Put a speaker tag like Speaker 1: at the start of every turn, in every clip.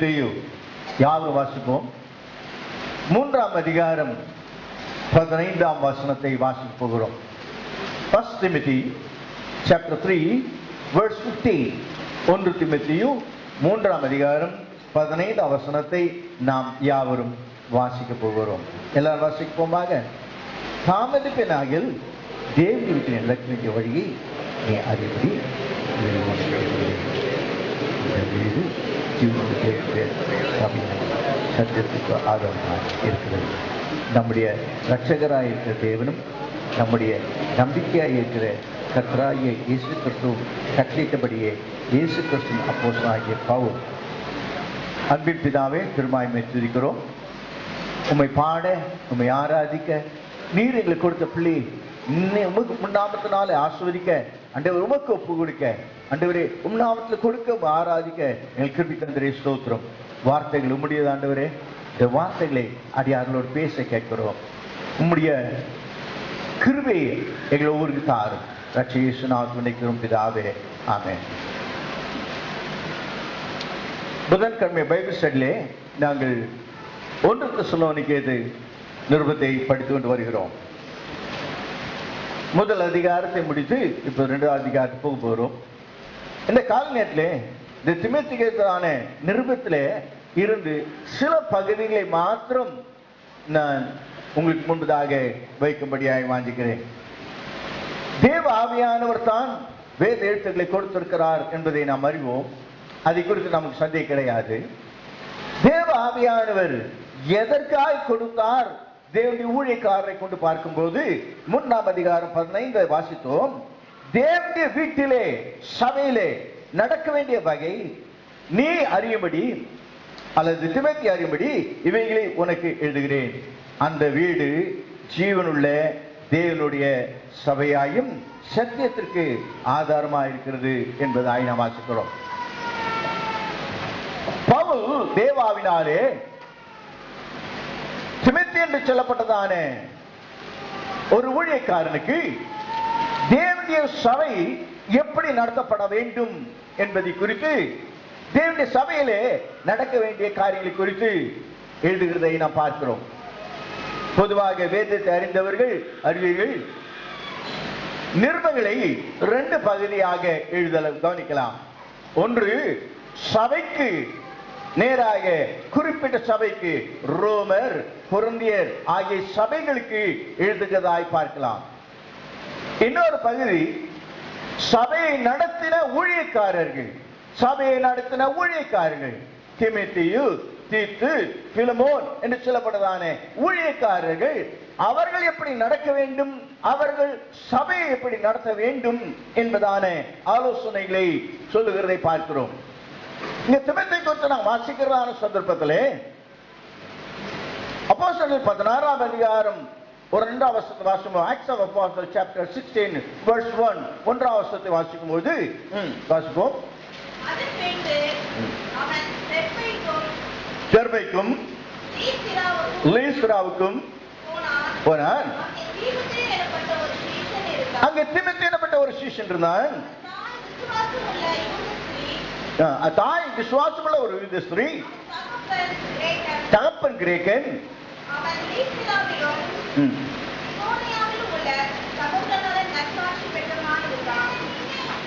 Speaker 1: தீமோத்தேயு யாவரும் வாசிப்போம். 3ஆம் அதிகாரம் 15ஆம் வசனத்தை வாசிக்க போகிறோம். 1 Timothy chapter 3 verse 15. 1 தீமோத்தேயு 3ஆம் அதிகாரம் 15ஆம் வசனத்தை நாம் யாவரும் வாசிக்க போகிறோம். எல்லாரும் வாசிப்போமாக. தாமதிப்பினாகில் தேவனுடைய வீட்டில் நடக்க வேண்டிய வழியை நீ அறிபடி சத்தியத்துக்கு ஆதரவாக இருக்கிறது. நம்முடைய இரட்சகராக இருக்கிற தேவனும் நம்முடைய நம்பிக்கையாக இருக்கிற கர்த்தராகிய இயேசு கிறிஸ்துவும் கட்டளையிட்டபடியே இயேசு கிறிஸ்துவின் அப்போஸ்தலனாகிய பவுல். அன்பின் பிதாவே, திருமாய்மை துதிக்கிறோம். உம்மை பாட, உம்மை ஆராதிக்க, நீர் எங்களுக்கு கொடுத்த பிள்ளை உமக்கு உம்நாமத்தினாலே ஆசீர்வதிக்க, ஆண்டவர் உமக்கு ஒப்பு கொடுக்க, ஆண்டவரே உம்நாமத்தில் கொடுக்க ஆராதிக்க எங்களுக்கு கிருபை தந்தீரே, ஸ்தோத்திரம். வார்த்தைகள் உம்முடையது ஆண்டவரே. இந்த வார்த்தைகளை அடியார்களோடு பேச கேட்கிறோம். உம்முடைய கிருபையை எங்களை ஒவ்வொரு தாரும். ரட்சகர் இயேசு நாமத்தில் நினைக்கிறோம் பிதாவே, ஆமென். புதன்கிழமை பைபிள் ஸ்டடியிலே நாங்கள் 1 தெசலோனிக்கேயு நிருபத்தை படித்து கொண்டு வருகிறோம். முதல் அதிகாரத்தை முடித்து இப்போ 2ஆம் அதிகாரத்துக்கு போக போகிறோம். இந்த கால நேரத்திலே இந்த தீமோத்தேயுக்கான நிருபத்திலே இருந்து சில பகுதிகளை மாத்திரம் நான் உங்களுக்கு முன்பதாக வைக்கும்படியாக வாஞ்சிக்கிறேன். தேவ ஆவியானவர் தான் வேத எழுத்துக்களை கொடுத்திருக்கிறார் என்பதை நாம் அறிவோம். அதை குறித்து நமக்கு சந்தேகம் கிடையாது. தேவ ஆவியானவர் எதற்காக கொடுத்தார்? தேவனுடைய ஊழியக்காரரை கொண்டு பார்க்கும்போது 3ஆம் அதிகாரம் 15 வாசித்தோம். தேவனுடைய வீட்டிலே சபையிலே நடக்க வேண்டிய வகை நீ அறியும்படி அல்லது தீமோத்தேயு அறியும்படி இவைகளை உனக்கு எழுதுகிறேன். அந்த வீடு ஜீவனுள்ள தேவனுடைய சபையாயும் சத்தியத்திற்கு ஆதாரமாக இருக்கிறது என்பதை நாம் வாசிக்கிறோம். பவுல் தேவாவினாலே தீமோத்தேயு என்று சொல்லப்பட்டதான ஒரு ஊழியக்காரனுக்கு தேவனுடைய சபை எப்படி நடத்தப்பட வேண்டும் என்பதை குறித்து, தேவனுடைய சபையிலே நடக்க வேண்டிய காரியங்களை குறித்து எழுதுகிறதை நாம் பார்க்கிறோம். பொதுவாக வேதத்தை அறிந்தவர்கள் அறிவீர்கள், நிருபங்களை 2 பகுதியாக எழுதல கவனிக்கலாம். ஒன்று சபைக்கு நேராக குறிப்பிட்ட சபைக்கு, ரோமர், கொரிந்தியர் ஆகிய சபைகளுக்கு எழுதுகிறதாய் பார்க்கலாம். இன்னொரு பகுதி சபையை நடத்தின ஊழியக்காரர்கள், சபையை நடத்தின ஊழியக்காரர்கள் தீமோத்தேயு, தீத்து, பிலமோன் என்று சொல்லப்பட்டதான ஊழியக்காரர்கள், அவர்கள் எப்படி நடக்க வேண்டும், அவர்கள் சபையை எப்படி நடத்த வேண்டும் என்பதான ஆலோசனைகளை சொல்லுகிறதை பார்க்கிறோம். இங்க தீமோத்தேயு குறித்து நாம் வாசிக்கிறதான சந்தர்ப்பத்திலே அப்போஸ்தலர் 16ஆம் அதிகாரம் 2ஆம் வசனத்தை வாசிக்கும். Acts of Apostles chapter 16 verse 1 1ஆம் வசனத்தை வாசிக்கும் போது வாசிப்போம். தெர்பைக்கும் லீஸ்திராவுக்கும் போனான். அங்கே தீமோத்தேயு எனப்பட்ட ஒரு சீஷன் இருந்தான். தாய் விசுவாசமுள்ள ஒரு யூத ஸ்திரீ, தகப்பன் கிரேக்கன்.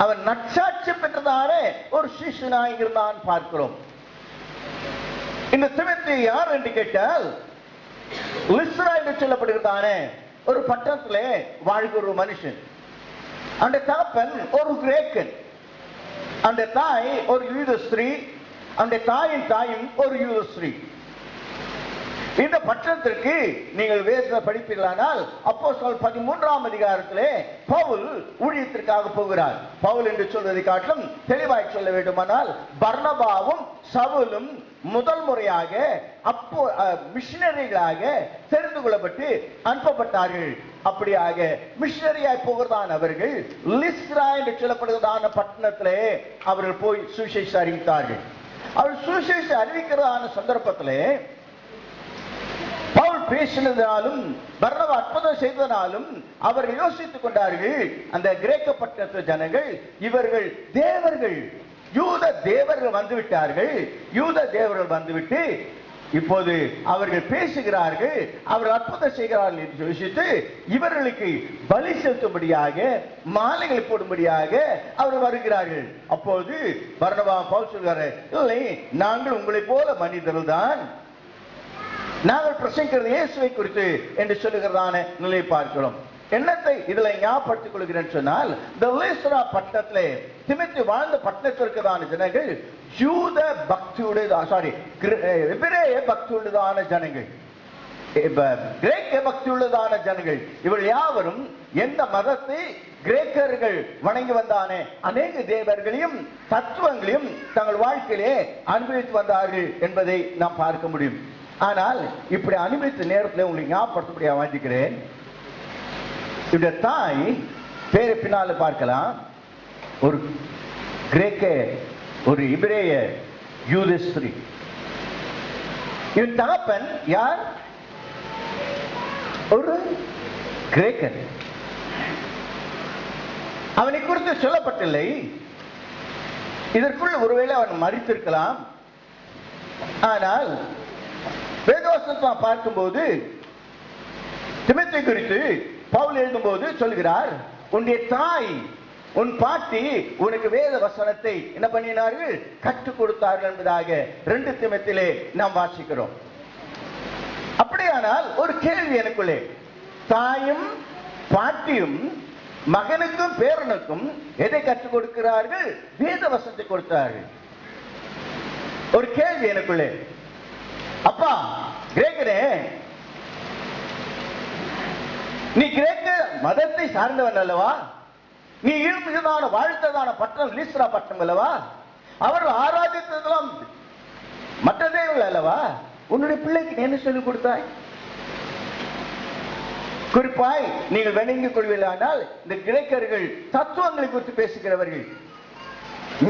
Speaker 1: அவன் நற்சாட்சி பெற்றதான ஒரு சீஷனாக இருந்தான் பார்க்கிறோம். இந்த தீமோத்தேயு யார் என்று கேட்டால், லிஸ்திரா என்று சொல்லப்படுகிறதான ஒரு பட்டணத்திலே வாழ்கிற ஒரு மனுஷன். அந்த தகப்பன் ஒரு கிரேக்கன், அந்த தாய் ஒரு யூத ஸ்திரீ, அந்த தாயின் தாயும் ஒரு யூத ஸ்திரீ. இந்த பட்டணத்திற்கு நீங்கள் வேத படிப்பீர்களானால் அப்போஸ்தலர் 13ஆம் அதிகாரத்திலே பவுல் ஊழியத்திற்காக போகிறார். பவுல் என்று சொல்வதை காட்டிலும் தெளிவாய் சொல்ல வேண்டுமானால் பர்னபாவும் சவுலும் முதல் முறையாக அப்போ மிஷனரிகளாக தெரிந்து கொள்ளப்பட்டு அனுப்பப்பட்டார்கள். அப்படியாக மிஷனரியாய் போகிறதான அவர்கள் லிஸ்திரா என்று சொல்லப்படுகிறதான பட்டணத்திலே அவர்கள் போய் சுவிசேஷம் அறிவித்தார்கள். அவர் சுவிசேஷம் அறிவிக்கிறதான சந்தர்ப்பத்திலே பவுல் பேசினதாலும் பர்னபா அற்புதம் செய்ததாலும் அவர்கள் யோசித்துக் கொண்டார்கள், அந்த கிரேக்க பட்டணத்து ஜனங்கள் இவர்கள் தேவர்கள், யூத தேவர்கள் வந்துவிட்டார்கள். யூத தேவர்கள் வந்துவிட்டு இப்போது அவர்கள் பேசுகிறார்கள், அவர் அற்புதம் செய்கிறார்கள் என்று சொல்லிட்டு இவர்களுக்கு பலி செலுத்தும்படியாக, மாலைகளை போடும்படியாக அவர் வருகிறார்கள். அப்போது பர்னபா பவுல் சொல்கிறார், இல்லை, நாங்கள் உங்களை போல மனிதர்கள் தான், நாங்கள் பிரசங்கிக்கிறது இயேசுவை குறித்து என்று சொல்லுகிறதான நிலையை பார்க்கிறோம். என்னத்தை இதுல ஞாபகப்படுத்திக் கொள்கிறேன் சொன்னால், இந்த லீஸ்ட்ரா பட்டணத்திலே திமோத்தி வாழ்ந்த பட்டணத்தில் இருக்கிறதான ஜனங்கள் யூத பக்தியுடைய எபிரேய பக்தியுள்ளதான ஜனங்கள், கிரேக்க பக்தியுள்ளதான ஜனங்கள். இவர்கள் யாவரும் எந்த மதத்தை கிரேக்கர்கள் வணங்கி வந்தான அநேக தேவர்களையும் தத்துவங்களையும் தங்கள் வாழ்க்கையிலே அனுபவித்து வந்தார்கள் என்பதை நாம் பார்க்க முடியும். ஆனால் இப்படி அனுபவித்த நேரத்தில் உங்களுக்கு ஞாபகப்படுத்தபடியாக வாங்கிக்கிறேன். இந்த தாய் பேரை பின்னால பார்க்கலாம், ஒரு கிரேக்க, ஒரு இபிரேய யூத ஸ்திரீ. இவன் தகப்பன் யார்? ஒரு கிரேக்கன். அவனை குறித்து சொல்லப்பட்டில்லை. இதற்குள் ஒருவேளை அவன் மரித்திருக்கலாம். ஆனால் வேதவசனத்தை பார்க்கும்போது திமோத்தி குறித்து பவுல் எழுதும்போது சொல்கிறார், உன்னுடைய தாய், உன் பாட்டி உனக்கு வேத வசனத்தை என்ன பண்ணினார்கள்? கற்றுக் கொடுத்தார்கள் என்பதாக 2 தீமோத்தியிலே நாம் வாசிக்கிறோம். அப்படியானால் ஒரு கேள்வி எனக்குள்ளே, தாயும் பாட்டியும் மகனுக்கும் பேரனுக்கும் எதை கற்றுக் கொடுக்கிறார்கள்? வேத வசனத்தை கொடுத்தார்கள். ஒரு கேள்வி எனக்குள்ளே, அப்பா கிரேக்கனே, நீ கிரேக்க மதத்தை சார்ந்தவன் அல்லவா? நீ ஈழ்மிகுதான வாழ்த்ததான பட்டணம் லீஸ்ட்ரா பட்டணம் அல்லவா? அவர்கள் ஆராதித்ததெல்லாம் மற்ற தேவர்கள் அல்லவா? உன்னுடைய பிள்ளைக்கு என்ன சொல்லிக் கொடுத்தாய்? குறிப்பாய் நீங்கள் வணங்கிக் கொள்வீர்களானால் இந்த கிரேக்கர்கள் தத்துவங்களை குறித்து பேசுகிறவர்கள்,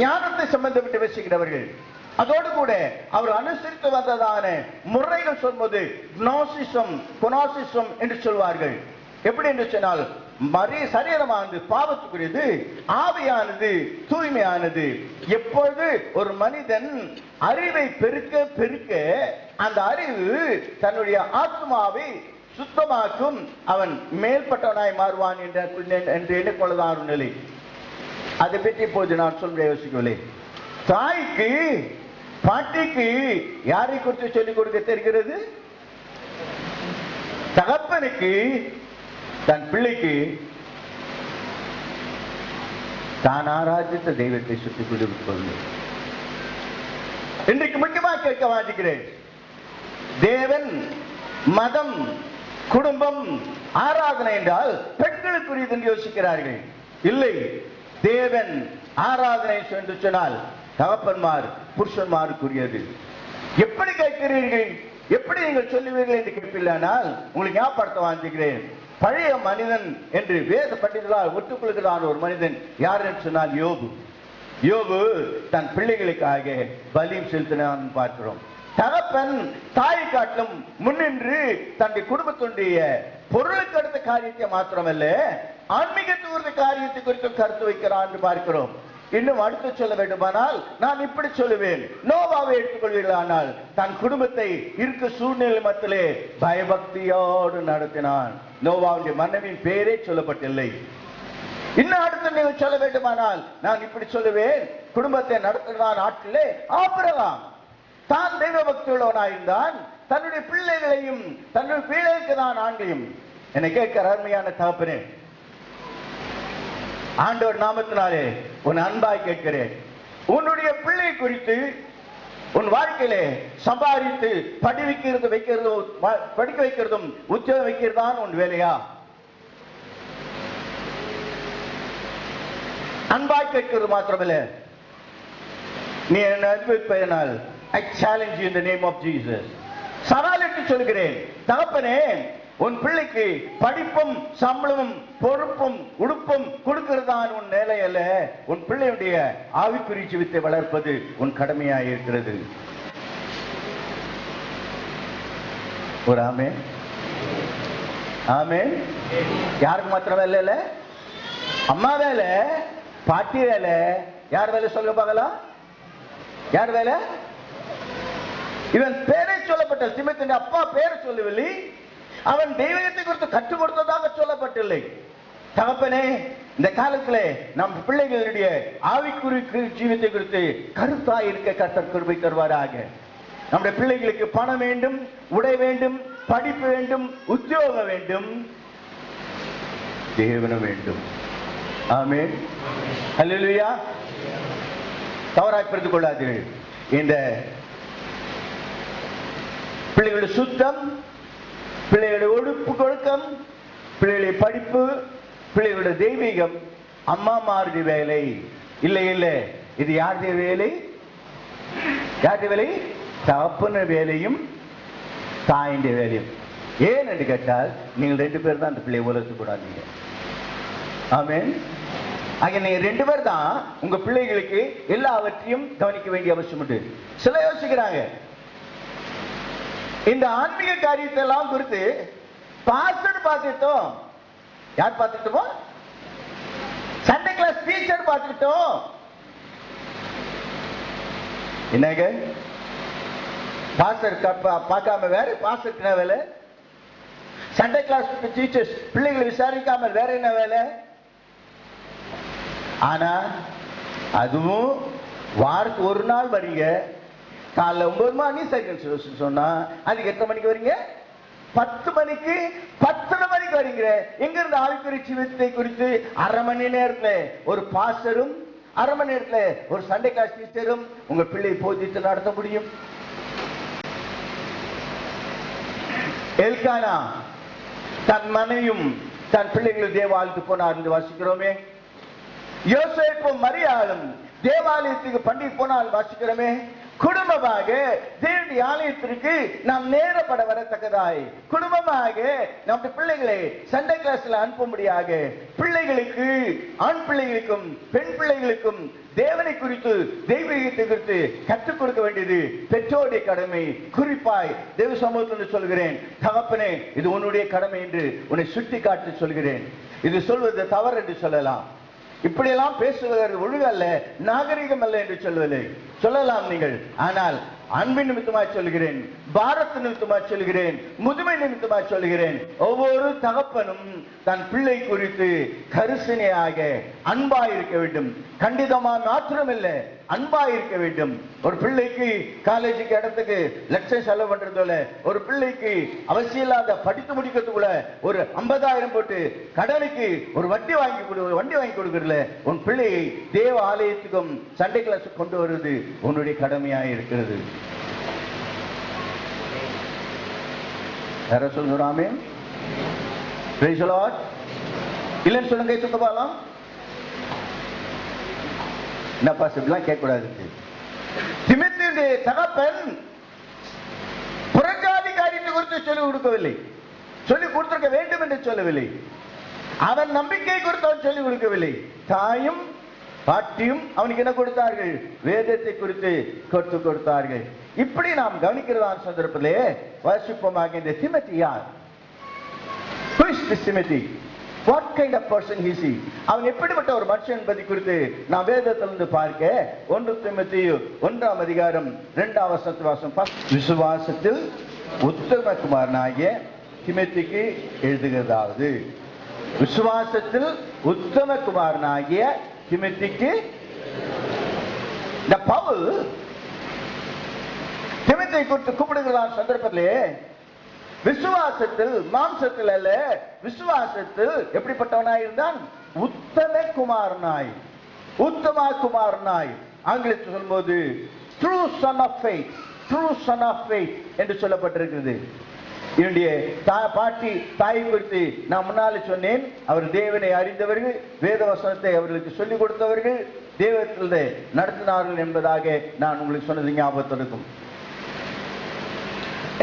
Speaker 1: ஞானத்தை சம்பந்தப்பட்டு பேசுகிறவர்கள். அதோடு கூட அவர் அனுசரித்து வந்ததான முறைகள் சொல்வது குணாசிசம் என்று சொல்வார்கள். எப்படி என்று சொன்னால், சரீரமானது பாவத்துக்குரியது, ஆவியானது தூய்மையானது. எப்பொழுது ஒரு மனிதன் அறிவை பெருக்க பெருக்க அந்த அறிவு தன்னுடைய ஆத்மாவை சுத்தமாக்கும், அவன் மேல்பட்டவனாய் மாறுவான் என்று எண்ணிக்கொள்ளதான் நிலை. அதை பற்றி இப்போது நான் சொல்ல யோசிக்கவில்லை. தாய்க்கு பாட்டிக்கு யாரை குறித்து சொல்லிக் கொடுக்க தெரிகிறது? தகப்பனுக்கு தன் பிள்ளைக்கு தான் ஆராதித்த தெய்வத்தை சுற்றி கொடுக்க. இன்றைக்கு முக்கியமாக கேட்க வாஞ்சிக்கிறேன், தேவன், மதம், குடும்பம், ஆராதனை என்றால் பெண்களுக்குரியது என்று யோசிக்கிறார்கள். இல்லை, தேவன் ஆராதனை என்று சொன்னால் தகப்பன்மார் புருஷன்மாருக்குரியது. எப்படி கேட்கிறீர்கள்? எப்படி நீங்கள் சொல்லுவீர்கள் என்று கேட்பீர்களானால் உங்களுக்கு ஞாபகப்படுத்த வாஞ்சிக்கிறேன். பழைய மனிதன் என்று வேத பண்டிதர்களால் ஒத்துக்கொள்கிறான் ஒரு மனிதன் யார் என்று சொன்னால் யோபு. யோபு தன் பிள்ளைகளுக்காக பலியும் செலுத்தினான் பார்க்கிறோம். தகப்பன் தாயை காட்டிலும் முன்னின்று தன்னுடைய குடும்பத்துடைய பொருளுக்கு அடுத்த காரியத்தை மாத்திரமல்ல, ஆன்மீகத்துவ காரியத்தை குறித்து கருத்து வைக்கிறான் என்று பார்க்கிறோம். இன்னும் அடுத்து சொல்ல வேண்டுமானால் நான் இப்படி சொல்லுவேன், நோவாவை எடுத்துக்கொள்வீர்களானால் தன் குடும்பத்தை இருக்க சூழ்நிலை மத்தியிலே பயபக்தியோடு நடத்தினான். நோவாவுடைய மனைவியின் பேரே சொல்லப்பட்டில்லை. இன்னும் அடுத்து நீங்கள் சொல்ல வேண்டுமானால் நான் இப்படி சொல்லுவேன், குடும்பத்தை நடத்தினான் நாட்டிலே ஆபிரகாம் தான் தெய்வ பக்தி உள்ளவனாயிருந்தான். தன்னுடைய பிள்ளைகளையும் தன்னுடைய பிள்ளைகளுக்கு தான் ஆண்களையும். என்னை கேட்கிற அருமையான தகப்பனே, ஆண்டவர் நாமத்தினாலே உன் அன்பாய் கேட்கிறேன், உன்னுடைய பிள்ளை குறித்து உன் வாழ்க்கையிலே சம்பாதித்து படிக்க வைக்கிறதும் உத்தியோகம் வைக்கிறதான் உன் வேலையா? அன்பாய் கேட்கிறது மாத்திரமல்ல, நீ என்னை அனுபவிப்பதனால் I challenge you in the name of Jesus. சவாலிட்டு சொல்கிறேன், தகப்பனே, உன் பிள்ளைக்கு படிப்பும் சம்பளமும் பொறுப்பும் உடுப்பும் கொடுக்கிறதான் உன் வேலை அல்ல, உன் பிள்ளையுடைய ஆவிக்குரிய ஜீவித்தை வளர்ப்பது உன் கடமையாக இருக்கிறது. ஒரு ஆமென். ஆமென். யாருக்கு மாத்திரம் வேலை இல்ல? அம்மா வேலை, பாட்டி வேலை, யார் வேலை சொல்ல பார்க்கலாம்?
Speaker 2: யார் வேலை? இவன் பேரை சொல்லப்பட்ட தீமோத்தேயுவின் அப்பா பேரை சொல்லவில்லை. அவன் தெய்வத்தை குறித்து கற்றுக் கொடுத்ததாக சொல்லப்பட்டில்லை. தகப்பனே, இந்த காலத்துல நம் பிள்ளைகளுடைய ஆவிக்குரிய ஜீவித்தை குறித்து கருத்தாய் இருக்க கர்த்தர் கிருபை தருவாராக. நம்முடைய பிள்ளைகளுக்கு பணம் வேண்டும், உடை வேண்டும், படிப்பு வேண்டும், உத்தியோகம் வேண்டும், தேவனும் வேண்டும். ஆமென். அல்லேலூயா. தவறாய் புரிந்து கொள்ளாதீர்கள். இந்த பிள்ளைகளுடைய சுத்தம், பிள்ளைகளுடைய ஒழுக்கம், பிள்ளைகளுடைய படிப்பு, பிள்ளைகளுடைய தெய்வீகம் அம்மாமாருடைய வேலை. இல்லை இல்லை, இது யாருடைய வேலை? யாருடைய வேலை? தகப்பன வேலையும் தாயின் வேலையும். ஏன் என்று கேட்டால், நீங்கள் 2 பேர் தான் அந்த பிள்ளையை வளர்த்து கூடாதீங்க. ஆமென். ஆக நீங்க 2 பேர் தான் உங்க பிள்ளைகளுக்கு எல்லாவற்றையும் கவனிக்க வேண்டிய அவசியம் உண்டு. சில யோசிக்கிறாங்க, இந்த ஆன்மீக காரியத்தை எல்லாம் குறித்து பாஸ்டர் பார்த்துட்டோம். யார் பார்த்துட்டோம்? சண்டே கிளாஸ் டீச்சர் பார்த்துட்டோம். என்னங்க பாஸ்டர் பார்க்காம வேற பாஸ்டருக்கு என்ன வேலை? சண்டே கிளாஸ் டீச்சர்ஸ் பிள்ளைகளை விசாரிக்காம வேற என்ன வேலை? ஆனா அதுவும் வாரத்துக்கு ஒரு நாள் வரீங்க. காலைல 9 மணி சைக்கிள் சொன்னா அதுக்கு எத்தனை மணிக்கு வரீங்க? 10 மணிக்கு 10:30 மணிக்கு வரீங்க. எங்க இருந்து ஆவிக்குரிய ஜீவிதத்தை குறித்து அரை மணி நேரத்துல ஒரு பாஸ்டரும், அரை மணி நேரத்துல ஒரு சண்டே கிளாஸ் டீச்சரும் உங்க பிள்ளை போதித்து நடத்த முடியும்? எல்கானா தன் மனைவியும் தன் பிள்ளைகளும் தேவாலயத்துக்கு போனார் என்று வாசிக்கிறோமே. யோசேப்பும் மரியாளும் தேவாலயத்துக்கு பண்டிகை போனால் வாசிக்கிறோமே. குடும்பமாக தேவனுடைய ஆலயத்திற்கு நாம் நேரப்பட வரத்தக்கதாய் குடும்பமாக நம்முடைய பிள்ளைகளை சண்டே கிளாஸ்ல அனுப்பும்படியாக பிள்ளைகளுக்கு, ஆண் பிள்ளைகளுக்கும் பெண் பிள்ளைகளுக்கும் தேவனை குறித்து, தெய்வீகத்தை குறித்து கற்றுக் கொடுக்க வேண்டியது பெற்றோருடைய கடமை. குறிப்பாய் தேவ சமூகத்தில் சொல்கிறேன், தகப்பனே, இது உன்னுடைய கடமை என்று உன்னை சுட்டி காட்டி சொல்கிறேன். இது சொல்வது தவறு என்று சொல்லலாம், இப்படியெல்லாம் பேசுவது ஒழுங்கல்ல, நாகரிகம் அல்ல என்று சொல்வதில்லை, சொல்லலாம் நீங்கள். ஆனால் அன்பின் நிமித்தமாய் சொல்கிறேன், பாரத் நிமித்தமாய் சொல்கிறேன், முதுமை நிமித்தமாய் சொல்கிறேன். ஒவ்வொரு தகப்பனும் தன் பிள்ளை குறித்து கரிசனையாக அன்பாய் இருக்க வேண்டும். கண்டிதமா மாத்திரமில்லை, அன்பாய் இருக்க வேண்டும். ஒரு பிள்ளைக்கு காலேஜுக்கு இடத்துக்கு லட்சம் செலவு பண்றதுல, ஒரு பிள்ளைக்கு அவசியம் இல்லாத படித்து முடிக்கிறதுக்குள்ள ஒரு 50,000 போட்டு கடனுக்கு ஒரு வண்டி வாங்கி கொடுக்கறதுல உன் பிள்ளையை தேவ ஆலயத்துக்கும் சண்டே கிளாஸுக்கு கொண்டு வருவது உன்னுடைய கடமையாக இருக்கிறது. யார சொல்லுறாமே? Praise the Lord. இல்லைன்னு சொல்லுங்க, சுத்த பாலாம் என்னப்பா இப்படிலாம் கேட்கக்கூடாது. தீமோத்தேயுவின் தகப்பன் புறஜாதி காரியத்தை குறித்து சொல்லிக் கொடுக்கவில்லை, சொல்லிக் கொடுத்திருக்க வேண்டும் என்று சொல்லவில்லை. அவன் நம்பிக்கை குறித்து அவன் சொல்லிக் கொடுக்கவில்லை. தாயும் பாட்டியும் அவனுக்கு என்ன கொடுத்தார்கள்? வேதத்தை குறித்து கற்றுக் கொடுத்தார்கள். இப்படி நாம் கவனிக்கிறதான சந்தர்ப்பத்திலே வாசிப்போமாக. இந்த தீமோத்தேயு யார்? Who is this Timothy? What kind of person is he? அவன் எப்படிப்பட்ட ஒரு மனுஷன் என்பதை குறித்து நாம் வேதத்திலிருந்து பார்க்க 1 தீமோத்தேயு 1ஆம் அதிகாரம் 2ஆம் வசனத்தை வாசிப்போம். விசுவாசத்தில் உத்தம குமாரனாகிய தீமோத்தேயுக்கு எழுதுகிறதாவது, விசுவாசத்தில் உத்தம குமாரனாகிய தீமோத்தேயுக்கு இந்த பவுல் தீமோத்தேயு குறித்து கூப்பிடுகிறான் சந்தர்ப்பத்திலே விசுவாசத்தில், மாம்சத்தில் அல்ல, விசுவாசத்தில் எப்படிப்பட்டவனாய் இருந்தான்? உத்தம குமாரனாய், உத்தம குமாரனாய். ஆங்கிலத்தில் சொல்லும்போது true son of faith, true son of faith என்று சொல்லப்பட்டிருக்கிறது. என்னுடைய தாய் குறித்து நான் முன்னாலே சொன்னேன். அவர் தேவனை அறிந்தவர்கள், வேத வசனத்தை அவர்களுக்கு சொல்லிக் கொடுத்தவர்கள், தேவத்தில் நடத்தினார்கள் என்பதாக நான் உங்களுக்கு சொன்னது ஞாபகத்தில் இருக்கும்.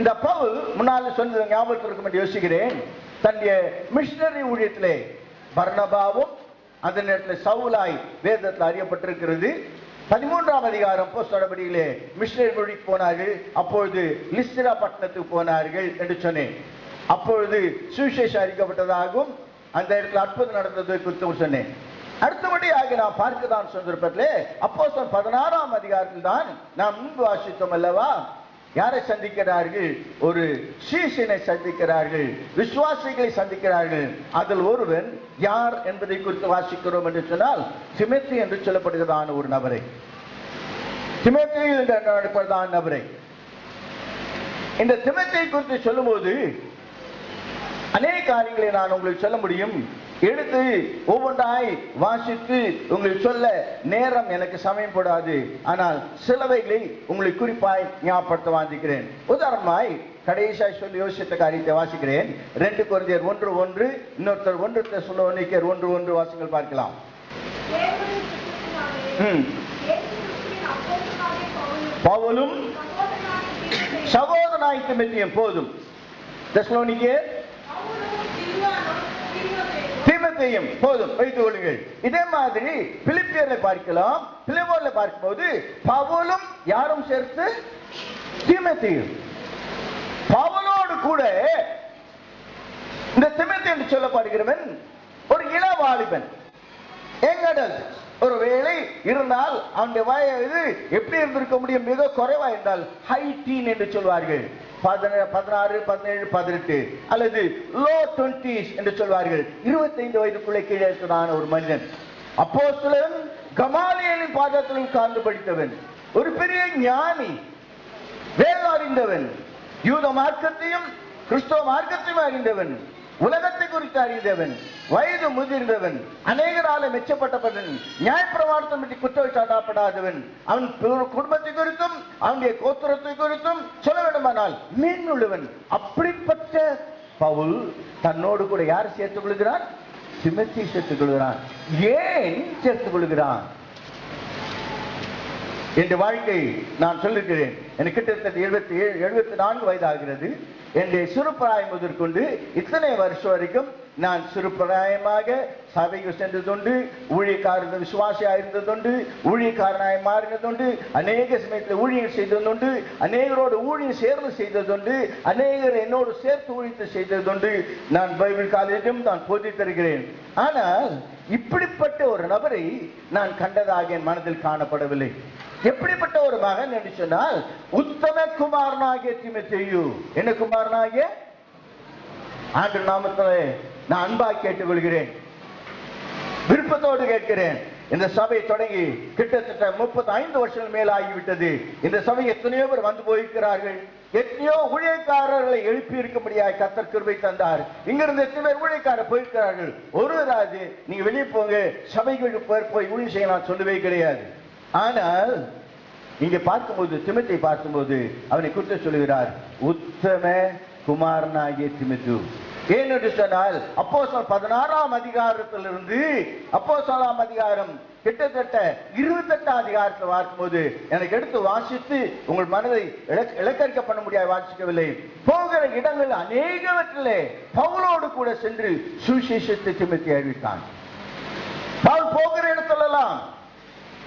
Speaker 2: இந்த பவுல் முன்னாலே சொன்னது ஞாபகத்தில் இருக்கும் என்று யோசிக்கிறேன். தன்னுடைய மிஷனரி ஊழியத்திலே பர்னபாவும் அந்த நேரத்தில் சவுலாய் வேதத்தில் அறியப்பட்டிருக்கிறது. 13ஆம் அதிகாரம் அப்போஸ்தலர் நடபடிகளிலே மிஷனரி ஊழியத்துக்கு போனார்கள். அப்பொழுது லிஸ்திரா பட்டணத்துக்கு போனார்கள் என்று சொன்னேன். அப்பொழுது சுவிசேஷம் அறிக்கப்பட்டதாகவும் அந்த இடத்துல அற்புதம் நடந்தது குறித்து சொன்னேன். அடுத்தபடியாக நாம் பார்க்கதான் சந்தர்ப்பத்திலே அப்போஸ்தலர் 16ஆம் அதிகாரத்தில் தான் நாம் முன்பு வாசித்தோம் அல்லவா? யாரை சந்திக்கிறார்கள்? ஒரு சீஷனை சந்திக்கிறார்கள், விசுவாசிகளை சந்திக்கிறார்கள். அதில் ஒருவன் யார் என்பதை குறித்து வாசிக்கிறோம் என்று சொன்னால், திமோத்தேயு என்று சொல்லப்படுகிறதான ஒரு நபரை, திமோத்தேயு என்று அழைப்பதான நபரை. இந்த திமோத்தேயு குறித்து சொல்லும்போது அநேக காரியங்களை நான் உங்களுக்கு சொல்ல முடியும். எடுத்து ஒவ்வொன்றாய் வாசித்து உங்களுக்கு சொல்ல நேரம் எனக்கு சமயம் போடாது. ஆனால் சிலவைகளை உங்களுக்கு குறிப்பாய் ஞாபகப்படுத்த வாசிக்கிறேன். உதாரணமாய் கடைசியாய் சொல்லி யோசித்த காரியத்தை வாசிக்கிறேன். 2 கொரிந்தியர் 1:1, இன்னொருத்தர் 1 தெசலோனிக்கேயர் 1:1 வாசிங்கள் பார்க்கலாம். பவுலும் சகோதரனாய் தீமோத்தேயும் போதும். தெசலோனிக்கேயர் தீமோத்தேயும் போதும் வைத்துக் கொள்ளுங்கள். இதே மாதிரி பிலிப்பியர்ல பார்க்கலாம். பிலிப்போர்ல பார்க்கும்போது பவுலும் யாரும் சேர்த்து தீமோத்தேயும். பவுலோடு கூட இந்த தீமோத்தேயு என்று சொல்லப்படுகிறவன் ஒரு இளவாலிபன், ஒருவேளை இருந்தால் அவனுடைய வயது எப்படி இருந்திருக்க முடியும்? மிக குறைவா இருந்தால் ஹை டீன் என்று சொல்வார்கள். 16, 17, 18 அல்லது லோ 20s என்று சொல்வார்கள். 25 வயதுக்குள்ளே கீழே இருக்கிறான ஒரு மனிதன். அப்போஸ்தலன் கமாலியேலின் பாதத்தில் காந்து படித்தவன், ஒரு பெரிய ஞானி, வேதம் அறிந்தவன், யூத மார்க்கத்தையும் கிறிஸ்தவ மார்க்கத்தையும் அறிந்தவன், உலகத்தை குறித்து அறிந்தவன், வயது முதிர்ந்தவன், அநேகரால மெச்சப்பட்டவன், நியாயப்பிரமாணத்தை பற்றி குற்றம் சாட்டப்படாதவன், அவன் குடும்பத்தை குறித்தும் அவனுடைய கோத்திரத்தை குறித்தும் சொல்ல வேண்டுமானால் மேன்னுள்ளவன். அப்படிப்பட்ட பவுல் தன்னோடு கூட யார் சேர்த்துக் கொள்கிறான்? தீமோத்தேயு சேர்த்துக் கொள்கிறான். ஏன் சேர்த்துக் கொள்கிறான்? என் வாழ்க்கை நான் சொல்லுகிறேன். எனக்கு கிட்டத்தட்ட 74 வயது ஆகிறது. என்னுடைய சிறுபிராயம் முதற்கொண்டு இத்தனை வருஷம் வரைக்கும் நான் சிறுபிராயமாக சபைக்கு சென்றதுண்டு, ஊழியக்காரர் விசுவாசியாக இருந்ததுண்டு, ஊழியக்காரனாய் மாறினதுண்டு, அநேக சமயத்தில் ஊழியர் செய்ததுண்டு, அநேகரோடு ஊழியர் சேர்ந்து செய்ததுண்டு, அநேகர் என்னோடு சேர்த்து ஊழியத்தை செய்ததுண்டு. நான் பைபிள் காலேஜும் நான் போதி தருகிறேன். ஆனால் இப்படிப்பட்ட ஒரு நபரை நான் கண்டதாக என் மனதில் காணப்படவில்லை. எப்படிப்பட்ட ஒரு மகன் என்று சொன்னால், உத்தம குமாரனாகிய தீமோத்தேயு. என்ன குமாரனாகிய? ஆண்டு நாமத்திலே நான் அன்பாக கேட்டுக்கொள்கிறேன், விருப்பத்தோடு கேட்கிறேன். இந்த சபை தொடங்கி கிட்டத்தட்ட 35 வருஷங்கள் மேல் ஆகிவிட்டது. இந்த சபை எத்தனையோ பேர் வந்து போயிருக்கிறார்கள். எத்தனையோ ஊழியக்காரர்களை எழுப்பி இருக்க முடியாது கர்த்தர் கிருபை தந்தார். இங்கிருந்து எத்தனை பேர் ஊழியக்காரர் போயிருக்கிறார்கள். ஒருவராது நீங்க வெளியே போங்க, சபைக்கு போய் ஊழியம் செய்ய நான் சொல்லவே கிடையாது. ஆனால் இங்க பார்க்கும்போது தீமோத்தேயு பார்க்கும்போது அவனை குறித்து சொல்லுகிறார், உத்தம குமாரனாகிய தீமோத்தேயு. ஏனென்று சொன்னால் அப்போஸ்தலர் 16ஆம் அதிகாரத்திலிருந்து அப்போஸ்தலராம் அதிகாரம் கிட்டத்தட்ட 28 அதிகாரத்தில் பார்க்கும்போது எனக்கு எடுத்து வாசித்து உங்கள் மனதை இலக்கரிக்க பண்ண முடியாது வாசிக்கவில்லை. போகிற இடங்கள் அநேகவற்றிலே பவுலோடு கூட சென்று சுவிசேஷத்தை தீமோத்தேயு அறிவித்தான். பவுல் போகிற இடத்திலெல்லாம்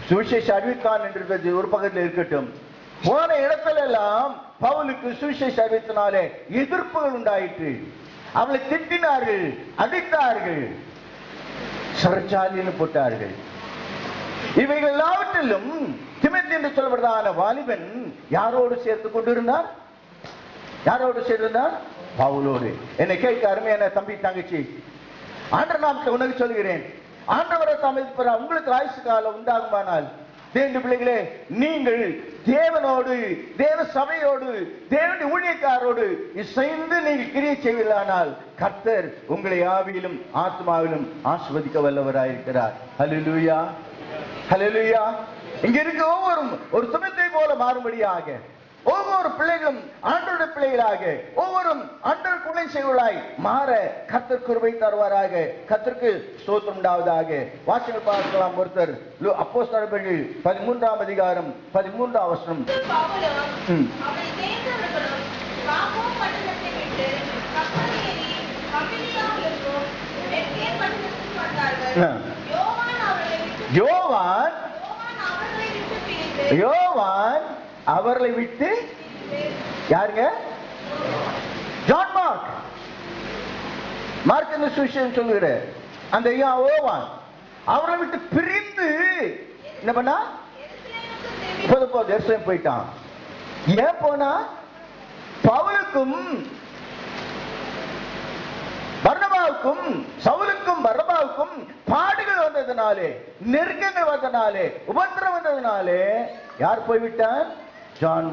Speaker 2: சுவிசேஷம் அறிவித்தான் என்று ஒரு பக்கத்தில் இருக்கட்டும். போன இடத்துல எல்லாம் பவுலுக்கு சுவிசேஷம் அறிவித்தனாலே எதிர்ப்புகள் உண்டாயிற்று. அவளை திட்டினார்கள், அடித்தார்கள், சிறைச்சாலையில் போட்டார்கள். இவைகள் எல்லாவற்றிலும் தீமோத்தேயு என்று சொல்லப்படுறதான வாலிபன் யாரோடு சேர்த்து கொண்டிருந்தார்? யாரோடு சேர்ந்திருந்தார்? பவுலோடு. என்னை கேட்க அருமையான தம்பி தங்கச்சி, ஆண்டவர் நாமத்தில் உனக்கு சொல்கிறேன், ஆண்டவரை தமிழ் உங்களுக்கு ஆயுசு காலம் உண்டாகுமானால் தேவனுடைய பிள்ளைகளே, நீங்கள் தேவனோடு, தேவ சபையோடு, தேவனுடைய ஊழியக்காரோடு இசைந்து நீங்கள் கிரியை செய்வீர்களானால் கர்த்தர் உங்களை ஆவியிலும் ஆத்மாவிலும் ஆசீர்வதிக்க வல்லவராயிருக்கிறார். ஹல்லேலூயா, ஹல்லேலூயா. இங்க இருக்க ஒவ்வொரு ஒரு தீமோத்தேயு போல மாறும்படியாக ஒவ்வொரு பிள்ளைகளும் ஆண்டவருடைய பிள்ளைகளாக, ஒவ்வொரு ஆண்டவர் குணை செய்வர்களாய் மாற கர்த்தர் கிருபை தருவாராக. கர்த்தருக்கு ஸ்தோத்திரம் உண்டாவதாக. வாசகங்கள் பார்க்கலாம். ஒருத்தர் அப்போஸ்தலர்கள் 13ஆம் அதிகாரம் 13ஆம் வசனம். யோவான் அவர்களை விட்டு, யாருங்க? John mark. மார்க் என்ன சுவிசேஷம் சொல்லுகிற அந்த யோவான் அவரை விட்டு பிரிந்து என்ன பண்ணா? எருசலேம் போயிட்டான். ஏன் போனா? பவுலுக்கும் பர்னபாவுக்கும், சவுலுக்கும் பர்னபாவுக்கும் பாடுகள் வந்ததுனாலே, நெருக்கங்கள் வந்ததுனாலே, உபத்திரம் வந்ததுனாலே யார் போய்விட்டான்? ஜான்